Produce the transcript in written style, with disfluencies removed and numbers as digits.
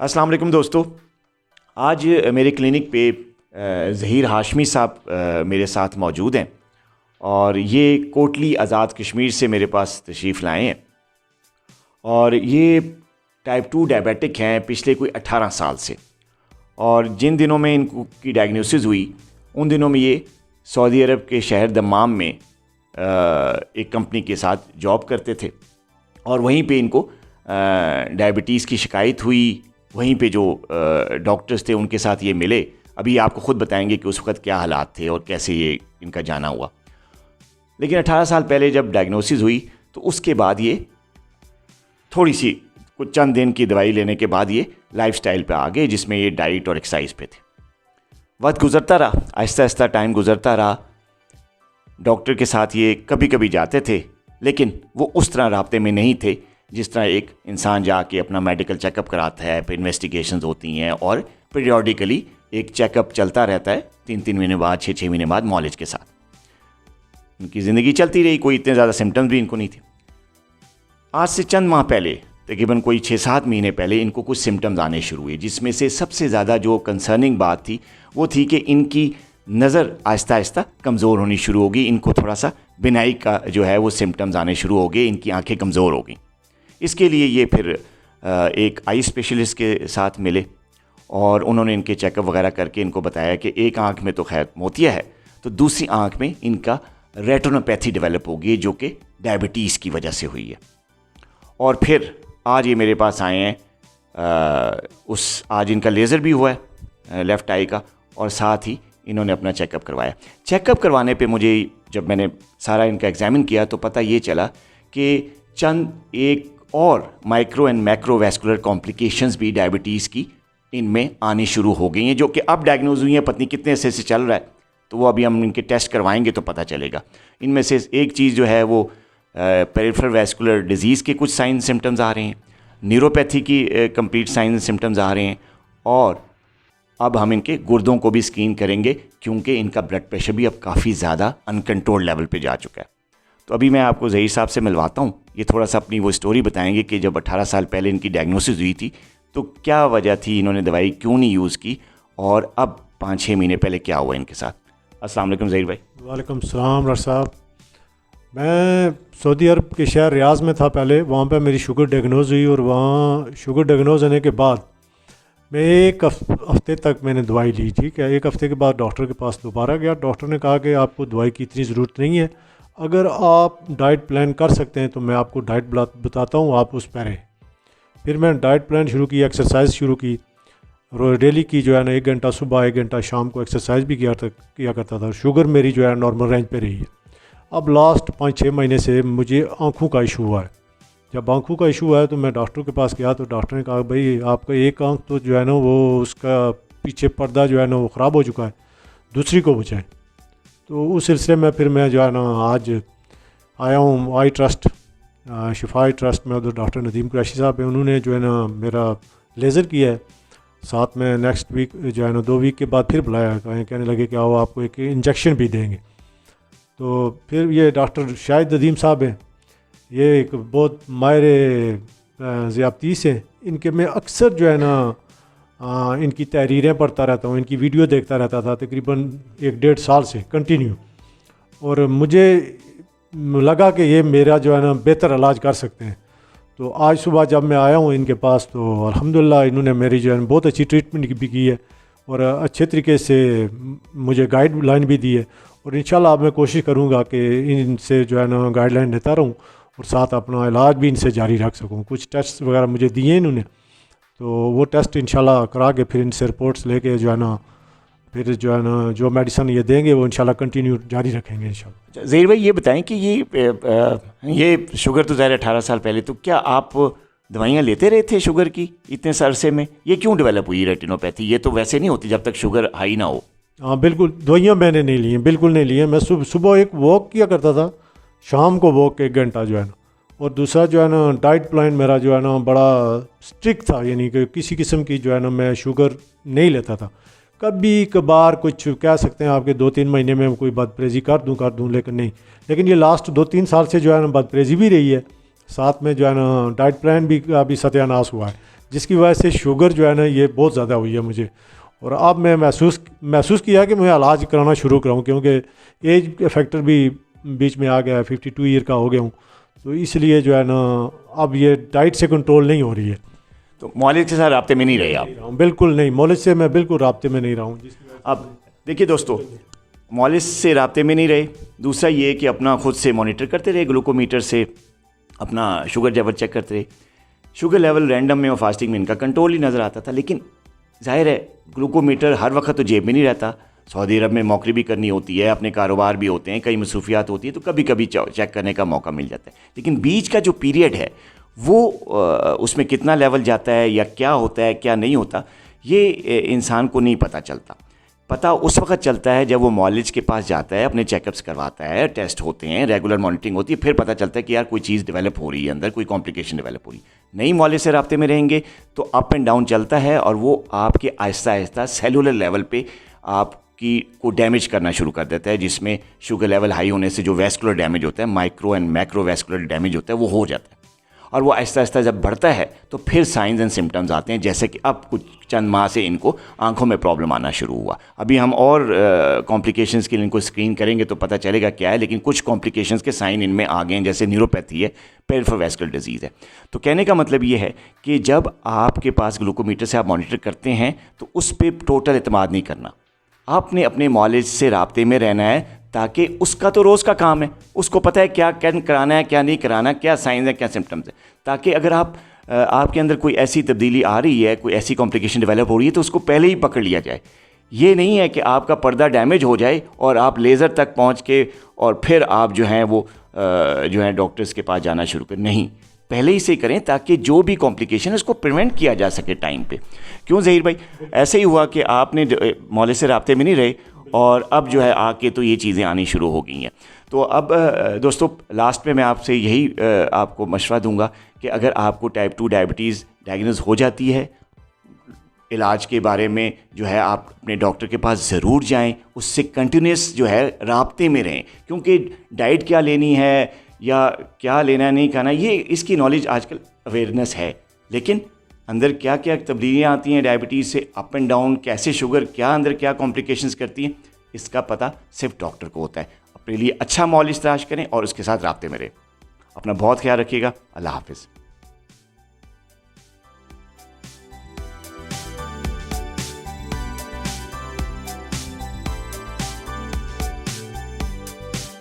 अस्सलाम वालेकुम दोस्तों, आज मेरे क्लिनिक पे ज़हीर हाशमी साहब मेरे साथ मौजूद हैं और ये कोटली आज़ाद कश्मीर से मेरे पास तशरीफ़ लाए हैं और ये टाइप 2 डायबिटिक हैं पिछले कोई 18 साल से। और जिन दिनों में इनको की डायग्नोसिस हुई उन दिनों में ये सऊदी अरब के शहर दम्माम में एक कंपनी के साथ जॉब करते थे और वहीं पे इनको डायबिटीज़ की शिकायत हुई। वहीं पे जो डॉक्टर्स थे उनके साथ ये मिले। अभी आपको ख़ुद बताएंगे कि उस वक़्त क्या हालात थे और कैसे ये इनका जाना हुआ। लेकिन 18 साल पहले जब डायग्नोसिस हुई तो उसके बाद ये थोड़ी सी कुछ चंद दिन की दवाई लेने के बाद ये लाइफस्टाइल पे आ गए जिसमें ये डाइट और एक्सरसाइज पे थे। वक्त गुज़रता रहा, आहिस्ता आहिस्ता टाइम गुज़रता रहा। डॉक्टर के साथ ये कभी कभी जाते थे लेकिन वो उस तरह राब्ते में नहीं थे जिस तरह एक इंसान जाके अपना मेडिकल चेकअप कराता है, फिर इन्वेस्टिगेशंस होती हैं और पीरियडिकली एक चेकअप चलता रहता है 3-3 महीने बाद, 6-6 महीने बाद मौलिज के साथ। उनकी ज़िंदगी चलती रही, कोई इतने ज़्यादा सिम्टम्स भी इनको नहीं थे। आज से चंद माह पहले, तकरीबन कोई 6-7 महीने पहले इनको कुछ सिम्टम्स आने शुरू हुए, जिसमें से सबसे ज़्यादा जो कंसर्निंग बात थी वो थी कि इनकी नज़र आहिस्ता आहिस्ता कमज़ोर होनी शुरू होगी। इनको थोड़ा सा बिनाई का जो है वो सिम्टम्स आने शुरू हो गए, इनकी आँखें कमज़ोर हो गई। इसके लिए ये फिर एक आई स्पेशलिस्ट के साथ मिले और उन्होंने इनके चेकअप वगैरह करके इनको बताया कि एक आंख में तो खैर मोतिया है, तो दूसरी आंख में इनका रेटिनोपैथी डेवलप होगी जो कि डायबिटीज़ की वजह से हुई है। और फिर आज ये मेरे पास आए हैं, आज इनका लेज़र भी हुआ है लेफ़्ट आई का और साथ ही इन्होंने अपना चेकअप करवाया। चेकअप करवाने पे मुझे जब मैंने सारा इनका एग्ज़ामिन किया तो पता ये चला कि चंद एक और माइक्रो एंड मैक्रोवैस्कुलर कॉम्प्लिकेशंस भी डायबिटीज़ की इनमें आनी शुरू हो गई हैं, जो कि अब डायग्नोज हुई हैं, पता नहीं कितने अरसे से चल रहा है। तो वो अभी हम इनके टेस्ट करवाएंगे तो पता चलेगा। इनमें से एक चीज़ जो है वो पेरिफेरल वैस्कुलर डिजीज़ के कुछ साइन सिम्टम्स आ रहे हैं, न्यूरोपैथी की कंप्लीट साइन सिम्टम्स आ रहे हैं और अब हम इनके गुर्दों को भी स्क्रीन करेंगे क्योंकि इनका ब्लड प्रेशर भी अब काफ़ी ज़्यादा अनकंट्रोल्ड लेवल पे जा चुका है। तो अभी मैं आपको ज़हीर साहब से मिलवाता हूँ। ये थोड़ा सा अपनी वो स्टोरी बताएंगे कि जब 18 साल पहले इनकी डायग्नोसिस हुई थी तो क्या वजह थी, इन्होंने दवाई क्यों नहीं यूज़ की और अब 5-6 महीने पहले क्या हुआ इनके साथ। अस्सलाम वालेकुम ज़हीर भाई। वालेकुम सलाम रश साहब। मैं सऊदी अरब के शहर रियाज़ में था पहले, वहाँ पे मेरी शुगर डायग्नोज हुई और वहाँ शुगर डायग्नोज होने के बाद मैं एक हफ़्ते तक मैंने दवाई ली। ठीक है, एक हफ़्ते के बाद डॉक्टर के पास दोबारा गया। डॉक्टर ने कहा कि आपको दवाई की इतनी ज़रूरत नहीं है, अगर आप डाइट प्लान कर सकते हैं तो मैं आपको डाइट बताता हूँ, आप उस पर रहें। फिर मैंने डाइट प्लान शुरू की, एक्सरसाइज शुरू की, डेली की जो है ना 1 घंटा सुबह 1 घंटा शाम को एक्सरसाइज भी किया करता था। शुगर मेरी जो है नॉर्मल रेंज पे रही है। अब लास्ट 5-6 महीने से मुझे आँखों का इशू हुआ है। जब आँखों का इशू आया तो मैं डॉक्टर के पास गया तो डॉक्टर ने कहा भाई आपका एक आँख तो जो है ना वो उसका पीछे पर्दा जो है ना वो ख़राब हो चुका है, दूसरी को बचाएं। तो उस सिलसिले में फिर मैं जो है ना आज आया हूँ I trust, Shifa I trust में। उधर डॉक्टर नदीम कुरैशी साहब हैं, उन्होंने जो है ना मेरा लेज़र किया है। साथ में नेक्स्ट वीक जो है ना 2 वीक के बाद फिर बुलाया, कहने लगे कि आओ आपको एक इंजेक्शन भी देंगे। तो फिर ये डॉक्टर शाहिद नदीम साहब हैं, ये एक बहुत माहिर ज़ियाबतीस हैं। इनके मैं अक्सर जो है ना इनकी तहरीरें पढ़ता रहता हूँ, इनकी वीडियो देखता रहता था तकरीबन 1-1.5 साल से कंटिन्यू। और मुझे लगा कि ये मेरा जो है ना बेहतर इलाज कर सकते हैं। तो आज सुबह जब मैं आया हूँ इनके पास तो अल्हम्दुलिल्लाह इन्होंने मेरी जो है बहुत अच्छी ट्रीटमेंट भी की है और अच्छे तरीके से मुझे गाइडलाइन भी दी है। और इंशाल्लाह अब मैं कोशिश करूँगा कि इनसे जो है ना गाइडलाइन लेता रहूँ और साथ अपना इलाज भी इनसे जारी रख सकूँ। कुछ टेस्ट वगैरह मुझे दिए इन्होंने, तो वो टेस्ट इंशाल्लाह करा के फिर इनसे रिपोर्ट्स लेके जो है ना फिर जो है ना जो मेडिसिन ये देंगे वो इंशाल्लाह कंटिन्यू जारी रखेंगे इंशाल्लाह। ज़हीर भाई ये बताएं कि ये शुगर तो ज़ाहिर 18 साल पहले, तो क्या आप दवाइयाँ लेते रहे थे शुगर की इतने अरसे में? ये क्यों डेवलप हुई रेटिनोपैथी? ये तो वैसे नहीं होती जब तक शुगर हाई ना हो। हाँ बिल्कुल, दवाइयाँ मैंने नहीं ली हैं, बिल्कुल नहीं ली हैं। मैं सुबह एक वॉक किया करता था, शाम को वॉक 1 घंटा जो है ना, और दूसरा जो है ना डाइट प्लान मेरा जो है ना बड़ा स्ट्रिक्ट था, यानी कि किसी किस्म की जो है ना मैं शुगर नहीं लेता था। कभी कभार कुछ कह सकते हैं आपके 2-3 महीने में कोई बदपरहेज़ी कर दूं लेकिन नहीं। लेकिन ये लास्ट 2-3 साल से जो है ना बदपरहेज़ी भी रही है, साथ में जो है ना डाइट प्लान भी अभी सत्यानाश हुआ है। جس کی وجہ سے شوگر جو ہے نا یہ بہت زیادہ ہوئی ہے مجھے. اور اب میں محسوس کیا کہ میں علاج کرانا شروع کراؤں, کیونکہ ایج فیکٹر بھی بیچ میں آ گیا ہے, 52 ایئر کا ہو گیا ہوں, تو اس لیے جو ہے نا اب یہ ڈائٹ سے کنٹرول نہیں ہو رہی ہے. تو مولد کے ساتھ رابطے میں نہیں رہے آپ؟ بالکل نہیں, مولد سے میں بالکل رابطے میں نہیں رہا ہوں. اب دیکھیے دوستو, مولد سے رابطے میں نہیں رہے, دوسرا یہ کہ اپنا خود سے مانیٹر کرتے رہے, گلوکومیٹر سے اپنا شوگر لیول چیک کرتے رہے. شوگر لیول رینڈم میں اور فاسٹنگ میں ان کا کنٹرول ہی نظر آتا تھا, لیکن ظاہر ہے گلوکومیٹر ہر وقت تو جیب میں نہیں رہتا. سعودی عرب میں نوکری بھی کرنی ہوتی ہے, اپنے کاروبار بھی ہوتے ہیں, کئی مصروفیات ہوتی ہیں, تو کبھی کبھی چیک کرنے کا موقع مل جاتا ہے. لیکن بیچ کا جو پیریڈ ہے وہ اس میں کتنا لیول جاتا ہے یا کیا ہوتا ہے کیا نہیں ہوتا, یہ انسان کو نہیں پتہ چلتا. پتہ اس وقت چلتا ہے جب وہ معالج کے پاس جاتا ہے, اپنے چیک اپس کرواتا ہے, ٹیسٹ ہوتے ہیں, ریگولر مانیٹرنگ ہوتی ہے, پھر پتہ چلتا ہے کہ یار کوئی چیز ڈیولپ ہو رہی ہے اندر, کوئی کمپلیکیشن ڈیولپ ہو رہی ہے. نئی معالج سے رابطے میں رہیں گے تو اپ اینڈ ڈاؤن چلتا ہے, اور وہ آپ کے آہستہ آہستہ سیلولر لیول پہ آپ کی کو ڈیمیج کرنا شروع کر دیتا ہے, جس میں شوگر لیول ہائی ہونے سے جو ویسکولر ڈیمیج ہوتا ہے, micro and macro vascular damage ہوتا ہے, وہ ہو جاتا ہے. اور وہ آہستہ آہستہ جب بڑھتا ہے تو پھر سائنز اینڈ سمٹمز آتے ہیں, جیسے کہ اب کچھ چند ماہ سے ان کو آنکھوں میں پرابلم آنا شروع ہوا. ابھی ہم اور کمپلیکیشنز کے لیے ان کو اسکرین کریں گے تو پتہ چلے گا کیا ہے, لیکن کچھ کمپلیکیشنز کے سائن ان میں آ گئے ہیں, جیسے نیوروپیتھی ہے, پیریفرل ویسکولر ڈیزیز ہے. تو کہنے کا مطلب یہ ہے کہ جب آپ کے پاس گلوکومیٹر سے آپ مانیٹر کرتے ہیں تو اس پہ ٹوٹل اعتماد نہیں کرنا. آپ نے اپنے معالج سے رابطے میں رہنا ہے, تاکہ اس کا تو روز کا کام ہے, اس کو پتہ ہے کیا کرانا ہے کیا نہیں کرانا, کیا سائنز ہے کیا سمٹمز ہے, تاکہ اگر آپ کے اندر کوئی ایسی تبدیلی آ رہی ہے, کوئی ایسی کمپلیکیشن ڈیولپ ہو رہی ہے تو اس کو پہلے ہی پکڑ لیا جائے. یہ نہیں ہے کہ آپ کا پردہ ڈیمیج ہو جائے اور آپ لیزر تک پہنچ کے اور پھر آپ جو ہیں وہ جو ہیں ڈاکٹرز کے پاس جانا شروع کریں. نہیں, پہلے ہی سے کریں تاکہ جو بھی کمپلیکیشن ہے اس کو پریونٹ کیا جا سکے ٹائم پہ. کیوں ظہیر بھائی, ایسے ہی ہوا کہ آپ نے معالج سے رابطے میں نہیں رہے اور اب جو ہے آ کے تو یہ چیزیں آنی شروع ہو گئی ہیں. تو اب دوستو لاسٹ میں آپ سے یہی آپ کو مشورہ دوں گا کہ اگر آپ کو ٹائپ 2 ڈائبٹیز ڈائگنوز ہو جاتی ہے, علاج کے بارے میں جو ہے آپ اپنے ڈاکٹر کے پاس ضرور جائیں, اس سے کنٹینیوس جو ہے رابطے میں رہیں, کیونکہ ڈائٹ کیا لینی ہے یا کیا لینا نہیں کھانا, یہ اس کی نالج آج کل اویئرنیس ہے, لیکن اندر کیا کیا تبدیلیاں آتی ہیں ڈائبٹیز سے, اپ اینڈ ڈاؤن, کیسے شوگر کیا اندر کیا کمپلیکیشنز کرتی ہیں, اس کا پتہ صرف ڈاکٹر کو ہوتا ہے. اپنے لیے اچھا معالج تلاش کریں اور اس کے ساتھ رابطے میں رہیں. اپنا بہت خیال رکھیے گا. اللہ حافظ.